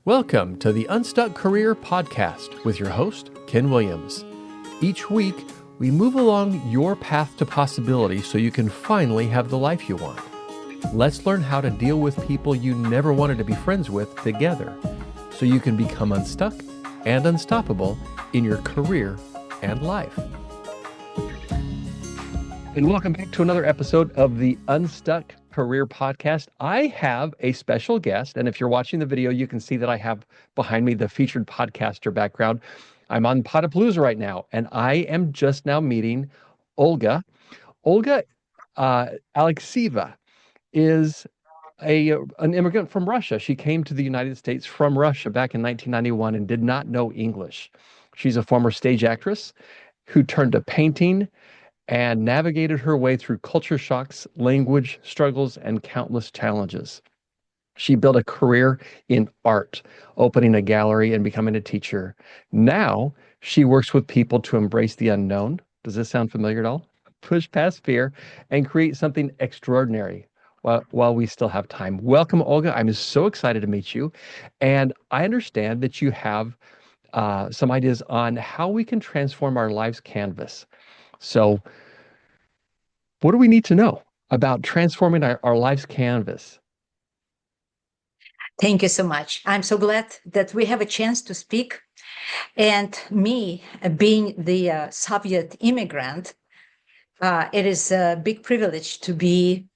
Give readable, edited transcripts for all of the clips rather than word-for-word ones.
Welcome to the Unstuck Career Podcast with your host, Ken Williams. Each week, we move along your path to possibility so you can finally have the life you want. Let's learn how to deal with people you never wanted to be friends with together so you can become unstuck and unstoppable in your career and life. And welcome back to another episode of the Unstuck Career Podcast. I have a special guest, and if you're watching the video, you can see that I have behind me the featured podcaster background. I'm on Potapalooza right now, and I am just now meeting Olga. Olga Alexieva is an immigrant from Russia. She came to the United States from Russia back in 1991 and did not know English. She's a former stage actress who turned to painting and navigated her way through culture shocks, language struggles, and countless challenges. She built a career in art, opening a gallery and becoming a teacher. Now she works with people to embrace the unknown. Does this sound familiar at all? Push past fear and create something extraordinary while we still have time. Welcome, Olga. I'm so excited to meet you. And I understand that you have some ideas on how we can transform our life's canvas. So what do we need to know about transforming our life's canvas? Thank you so much. I'm so glad that we have a chance to speak. And me, being the Soviet immigrant, it is a big privilege to be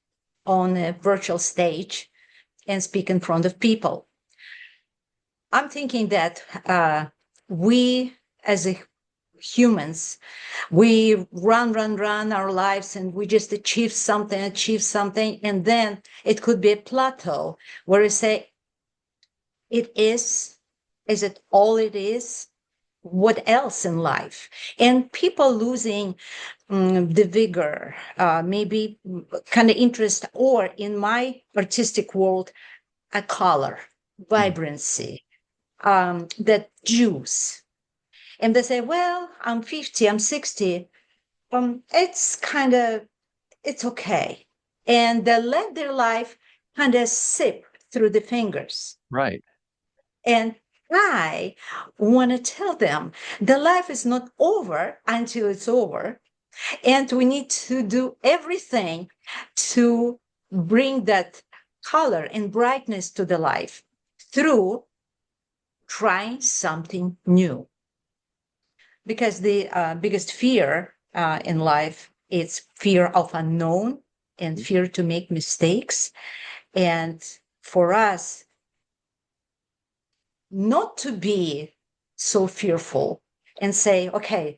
on a virtual stage and speak in front of people. I'm thinking that we as humans, we run our lives and we just achieve something. And then it could be a plateau where we say, is it all it is? What else in life? And people losing the vigor, maybe kind of interest, or in my artistic world, a color, vibrancy, that juice. And they say, well, I'm 50, I'm 60. It's okay. And they let their life kind of sip through the fingers. Right. And I want to tell them the life is not over until it's over. And we need to do everything to bring that color and brightness to the life through trying something new. Because the biggest fear in life is fear of unknown and fear to make mistakes. And for us, not to be so fearful and say, okay,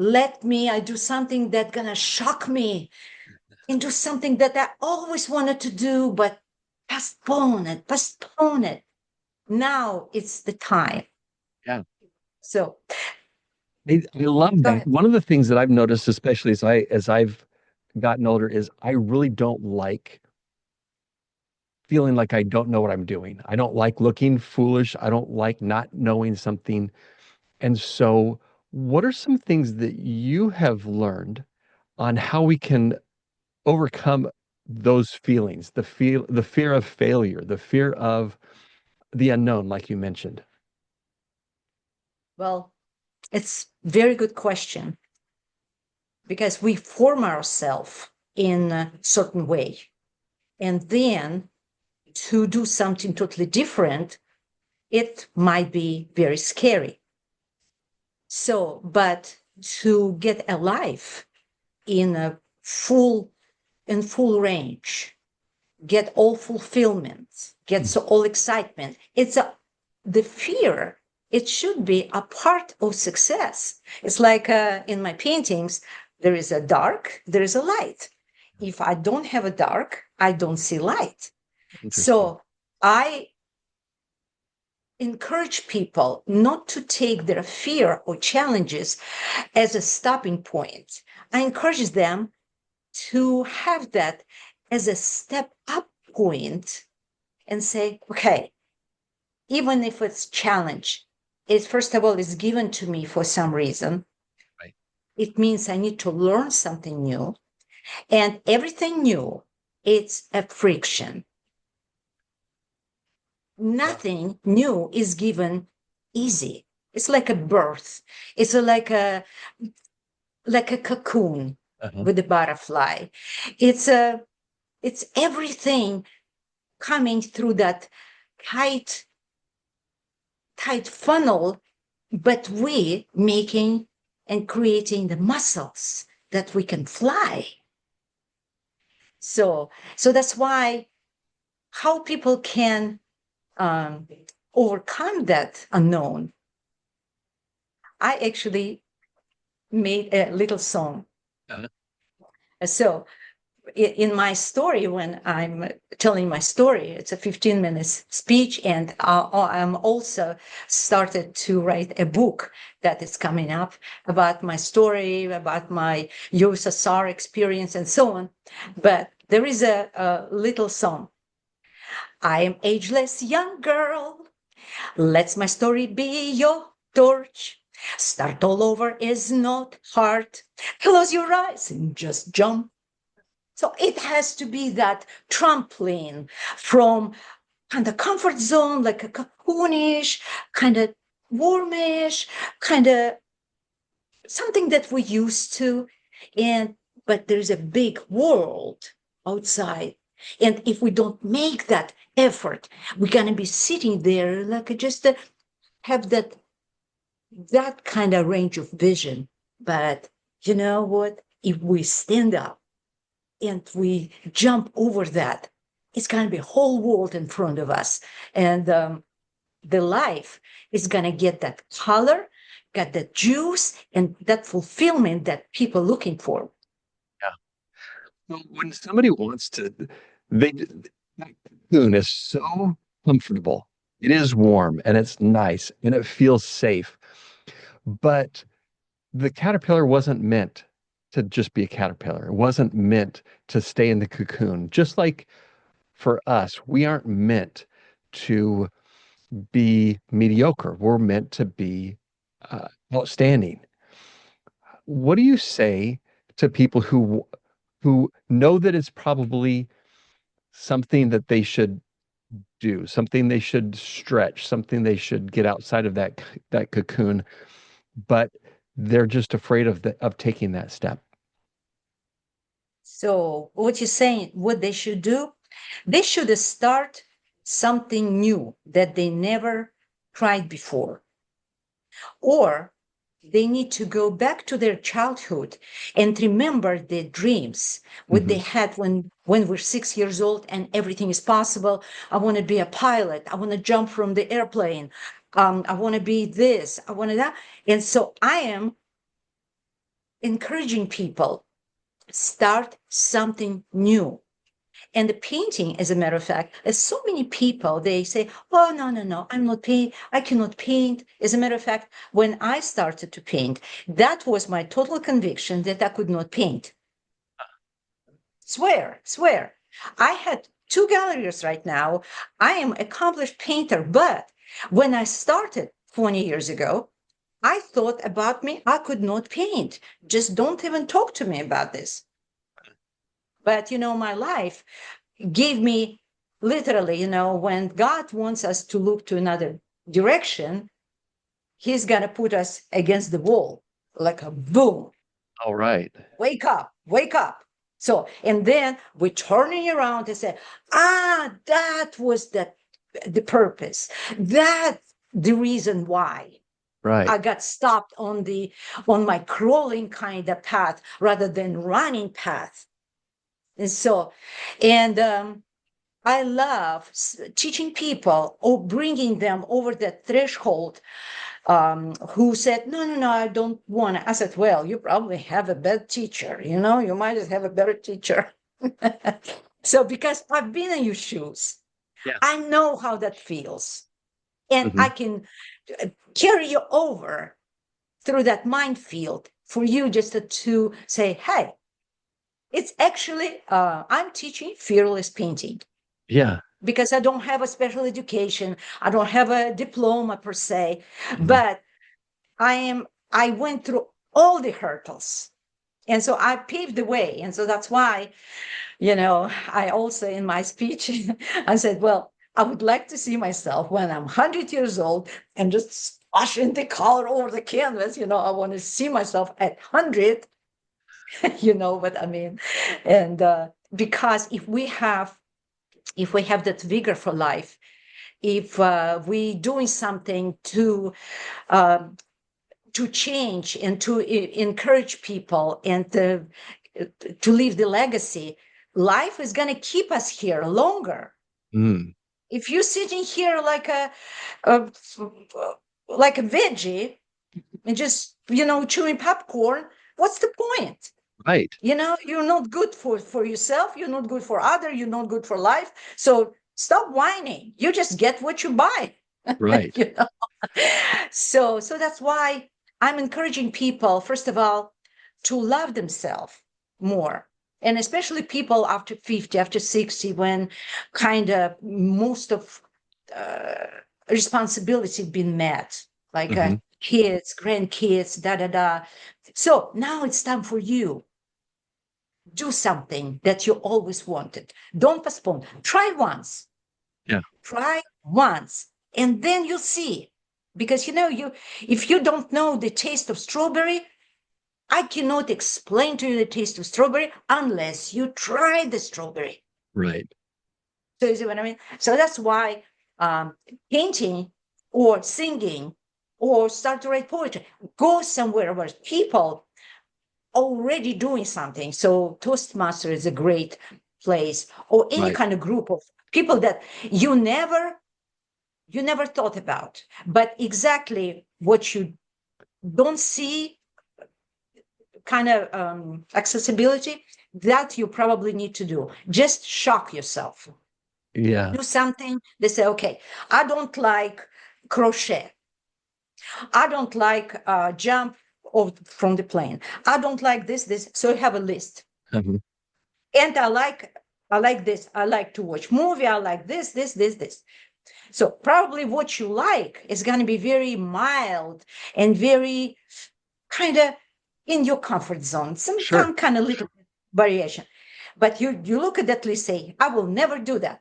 I do something that's going to shock me and do something that I always wanted to do, but postpone it. Now it's the time. Yeah. So I love that. One of the things that I've noticed, especially as I've gotten older, is I really don't like feeling like I don't know what I'm doing. I don't like looking foolish. I don't like not knowing something. And so, what are some things that you have learned on how we can overcome those feelings, the fear of failure, the fear of the unknown, like you mentioned? Well, it's a very good question, because we form ourselves in a certain way. And then to do something totally different, it might be very scary. So, but to get alive in a full range, get all fulfillment, get all excitement, the fear. It should be a part of success. It's like in my paintings, there is a dark, there is a light. If I don't have a dark, I don't see light. So I encourage people not to take their fear or challenges as a stopping point. I encourage them to have that as a step up point and say, okay, even if it's challenge, it first of all is given to me for some reason. Right. It means I need to learn something new, and everything new, it's a friction. Yeah. Nothing new is given easy. It's like a birth. It's like a cocoon Uh-huh. with a butterfly. It's a it's everything coming through that tight tight funnel, but we making and creating the muscles that we can fly. So that's why how people can um, overcome that unknown. I actually made a little song. Uh-huh. So in my story, when I'm telling my story, it's a 15 minutes speech, and I'm also started to write a book that is coming up about my story, about my USSR experience, and so on. But there is a little song. I am ageless young girl. Let my story be your torch. Start all over is not hard. Close your eyes and just jump. So it has to be that trampoline from kind of comfort zone, like a cocoonish, kind of warmish, kind of something that we used to. And but there's a big world outside. And if we don't make that effort, we're gonna be sitting there like just have that kind of range of vision. But you know what? If we stand up and we jump over that, it's going to be a whole world in front of us. And the life is going to get that color, got that juice, and that fulfillment that people looking for. Yeah. Well, when somebody wants to, they that cocoon is so comfortable. It is warm and it's nice and it feels safe. But the caterpillar wasn't meant to just be a caterpillar. It wasn't meant to stay in the cocoon. Just like for us, we aren't meant to be mediocre. We're meant to be outstanding. What do you say to people who know that it's probably something that they should do, something they should stretch, something they should get outside of that cocoon, but they're just afraid of taking that step? So, what you're saying, what they should do, they should start something new that they never tried before. Or they need to go back to their childhood and remember their dreams, what Hmm. they had when we're 6 years old and everything is possible. I want to be a pilot. I want to jump from the airplane. I want to be this. I want to that. And so I am encouraging people start something new. And the painting, as a matter of fact, as so many people, they say, oh, no, no, no, I'm not paint. I cannot paint. As a matter of fact, when I started to paint, that was my total conviction that I could not paint. Swear, swear. I had two galleries right now. I am accomplished painter, but when I started 20 years ago, I thought about me, I could not paint. Just don't even talk to me about this. But my life gave me literally, when God wants us to look to another direction, he's going to put us against the wall like a boom. All right. Wake up, wake up. So, and then we're turning around and say, that was the purpose. That the reason why Right. I got stopped on my crawling kind of path rather than running path. And so, and I love teaching people or bringing them over that threshold who said, no, no, no, I don't want to. I said, well, you probably have a bad teacher. You might just have a better teacher. So, because I've been in your shoes, Yeah. I know how that feels. And Hmm. I can carry you over through that minefield for you just to say, hey, it's actually, I'm teaching fearless painting. Yeah. Because I don't have a special education. I don't have a diploma per se, Hmm. but I went through all the hurdles. And so I paved the way. And so that's why, I also in my speech, I said, well, I would like to see myself when I'm 100 years old and just splashing the color over the canvas. I want to see myself at 100. You know what I mean? And because if we have that vigor for life, if we doing something um, to change and to encourage people and to leave the legacy, life is going to keep us here longer. Mm, If you're sitting here a like a veggie and just chewing popcorn, what's the point? right, You're not good for yourself, you're not good for other, you're not good for life. So stop whining, you just get what you buy. right. you know so that's why I'm encouraging people, first of all, to love themselves more, and especially people after 50, after 60, when kind of most of uh, responsibility been met, like Hmm. kids, grandkids, da da da. So now it's time for you. Do something that you always wanted. Don't postpone. Try once. Yeah, Try once, and then you'll see. Because if you don't know the taste of strawberry, I cannot explain to you the taste of strawberry unless you try the strawberry. right. So you see what I mean? So that's why painting or singing or start to write poetry, go somewhere where people already doing something. So Toastmaster is a great place, or any Right. kind of group of people that you never thought about, but exactly what you don't see, kind of accessibility, that you probably need to do. Just shock yourself. Yeah. Do something. They say, okay, I don't like crochet. I don't like jump from the plane. I don't like this. So you have a list. Mhm. And I like this. I like to watch movie. I like this. So probably what you like is going to be very mild and very kind of in your comfort zone, Sure. some kind of little variation. But you look at that list, say, I will never do that.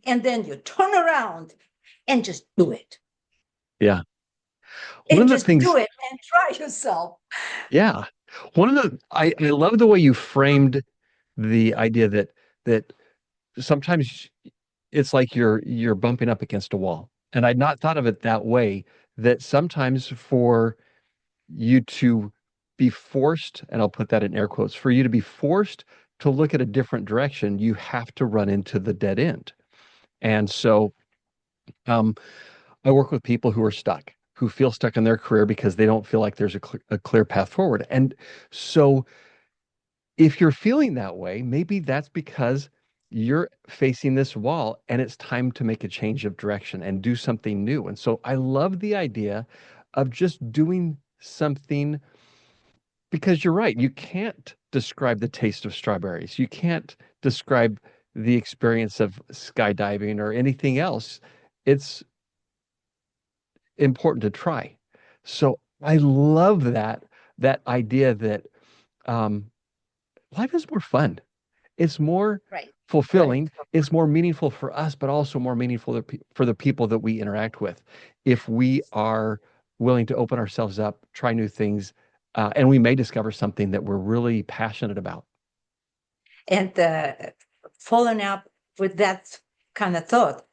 And then you turn around and just do it. Yeah. One And of the just things, do it and try yourself. yeah. I love the way you framed the idea that sometimes it's like you're bumping up against a wall. And I'd not thought of it that way, that sometimes for you to be forced, and I'll put that in air quotes, for you to be forced to look at a different direction, you have to run into the dead end. And so um, I work with people who are stuck, who feel stuck in their career because they don't feel like there's a clear path forward. And so if you're feeling that way, maybe that's because you're facing this wall and it's time to make a change of direction and do something new. And so I love the idea of just doing something, because you're right. You can't describe the taste of strawberries. You can't describe the experience of skydiving or anything else. It's important to try. So I love that idea that um, life is more fun. It's more Right. Right. fulfilling. It's more meaningful for us, but also more meaningful for the people that we interact with. If we are willing to open ourselves up, try new things, and we may discover something that we're really passionate about. And following up with that kind of thought,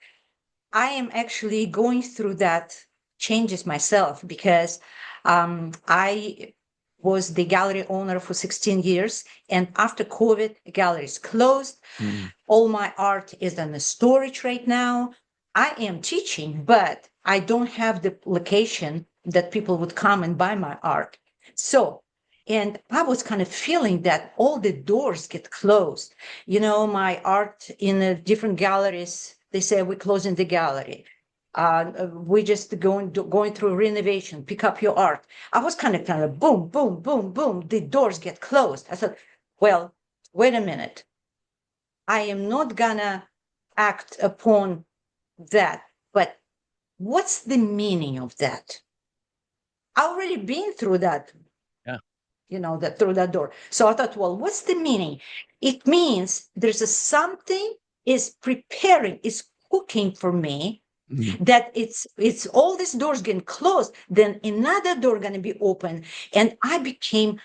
I am actually going through that changes myself, because I was the gallery owner for 16 years. And after COVID, the gallery is closed. Mm, All my art is in the storage right now. I am teaching, but I don't have the location that people would come and buy my art. So, and I was kind of feeling that all the doors get closed. My art in different galleries, they say we're closing the gallery. We just going through renovation. Pick up your art. I was kind of boom, boom, boom, boom. The doors get closed. I thought, well, wait a minute. I am not gonna act upon that. But what's the meaning of that? I already been through that, yeah. that through that door. So I thought, well, what's the meaning? It means there's a something is preparing, is who came for me, Mhm. that it's all these doors getting closed, then another door going to be open. And I became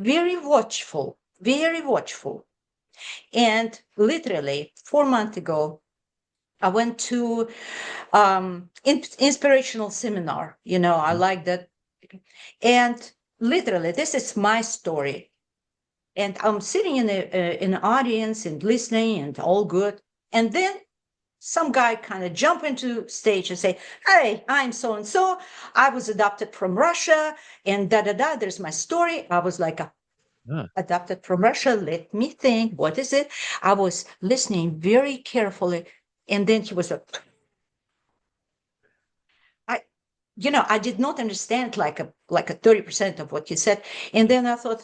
very watchful, very watchful. And literally 4 months ago, I went to inspirational seminar. I like that. And literally, this is my story. And I'm sitting in the audience and listening, and all good. And then some guy kind of jump into stage and say, "Hey, I'm so and so. I was adopted from Russia, and da da da. There's my story." I was like, Ah, "Adopted from Russia. Let me think. What is it?" I was listening very carefully, and then he was like, "I, I did not understand like a 30% of what he said." And then I thought,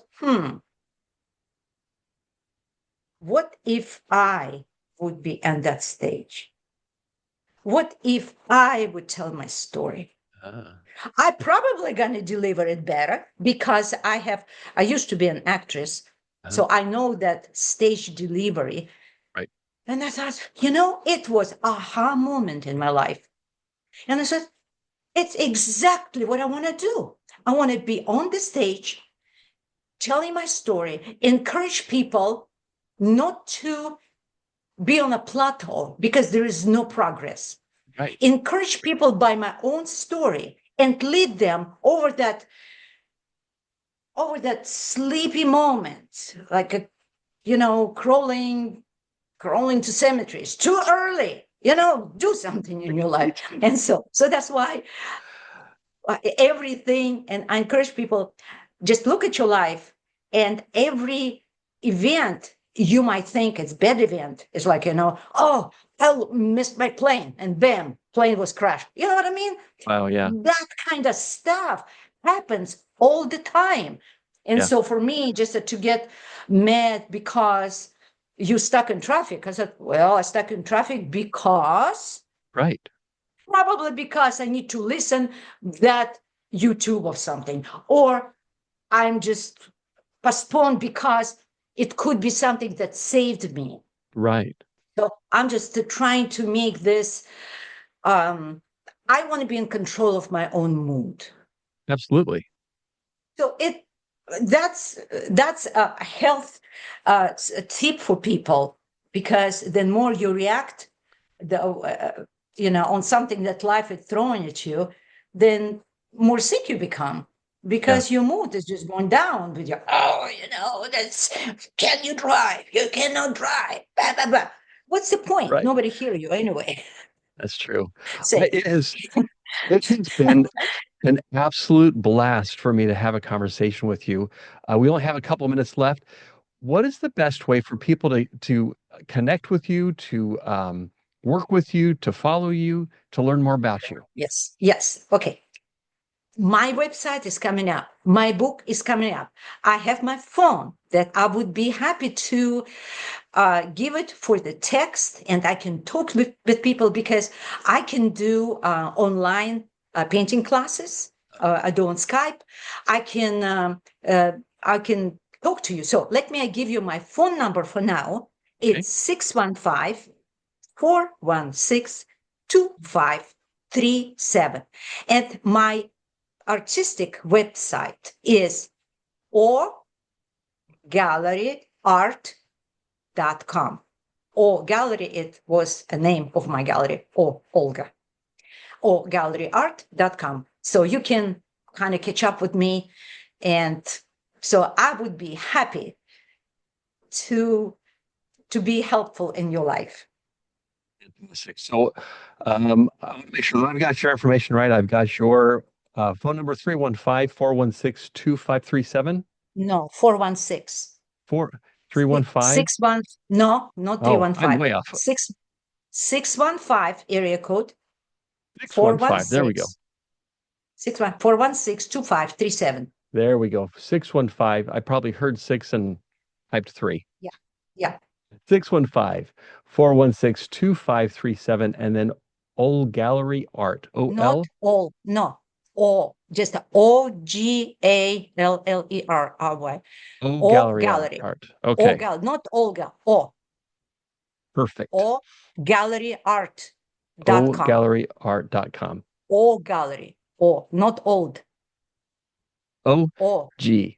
what if I would be on that stage? What if I would tell my story? ah, I probably gonna deliver it better because I used to be an actress, uh-huh. so I know that stage delivery. Right. And I thought, it was aha moment in my life. And I said, it's exactly what I want to do. I want to be on the stage, telling my story, encourage people not to be on a plateau because there is no progress. Right. Encourage people by my own story and lead them over that sleepy moment, like crawling to cemeteries too early. Do something in your life. And so that's why everything, and I encourage people, just look at your life, and every event you might think it's bad event is like, oh, I missed my plane, and bam, plane was crashed. You know what I mean? Wow. Yeah. That kind of stuff happens all the time. And Yeah. so for me, just to get mad because you stuck in traffic, I said, well, I stuck in traffic because Right. probably because I need to listen that YouTube or something, or I'm just postponed because it could be something that saved me. Right. So I'm just trying to make this. Um, I want to be in control of my own mood. Absolutely. So that's a health tip for people, because the more you react on something that life is throwing at you, then more sick you become, Yeah. because your mood is just going down with your, oh, that's, can you drive? You cannot drive. Blah, blah, blah. What's the point? Right. Nobody hear you anyway. That's true. Say, It is. It has been an absolute blast for me to have a conversation with you. We only have a couple minutes left. What is the best way for people to connect with you, to work with you, to follow you, to learn more about you? yes, yes. Okay. My website is coming up. My book is coming up. I have my phone that I would be happy to give it for the text, and I can talk with people, because I can do online painting classes. I do on Skype. I can I can talk to you. So let me give you my phone number for now. Okay. It's 615-416-2537. And my artistic website is ogalleryart.com. O gallery, it was a name of my gallery, or Olga. ogalleryart.com. So you can kind of catch up with me. And so I would be happy to be helpful in your life. Fantastic. So I'll make sure that I've got your information right. I've got your phone number 315-416-2537. No, 416. 315. 61, no, not Oh, I'm 315. way off. 615 area code 615. There we go. 416 416 2537. There we go. 615. I probably heard six and typed three. Yeah. Yeah. 615-416-2537. And then Old Gallery Art. Not OL. all, no. O, just OGALLERY. O O Gallery gallery. Art. O Okay. gal, not Olga. O. Perfect. O gallery art. ogalleryart.com. O gallery. O, not old. O O. G.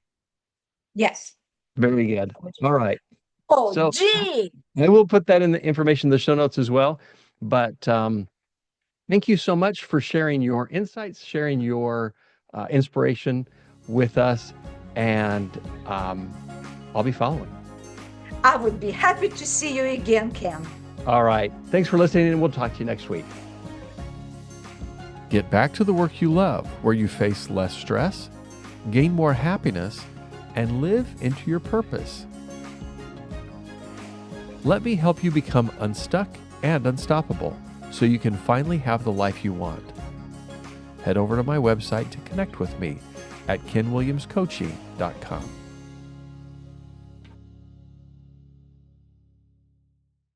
Yes. Very good. All right. Oh, So G. I will put that in the information in the show notes as well. But thank you so much for sharing your insights, sharing your inspiration with us. And I'll be following. I would be happy to see you again, Ken. All right. Thanks for listening, and we'll talk to you next week. Get back to the work you love, where you face less stress, gain more happiness, and live into your purpose. Let me help you become unstuck and unstoppable so you can finally have the life you want. Head over to my website to connect with me at kenwilliamscoaching.com.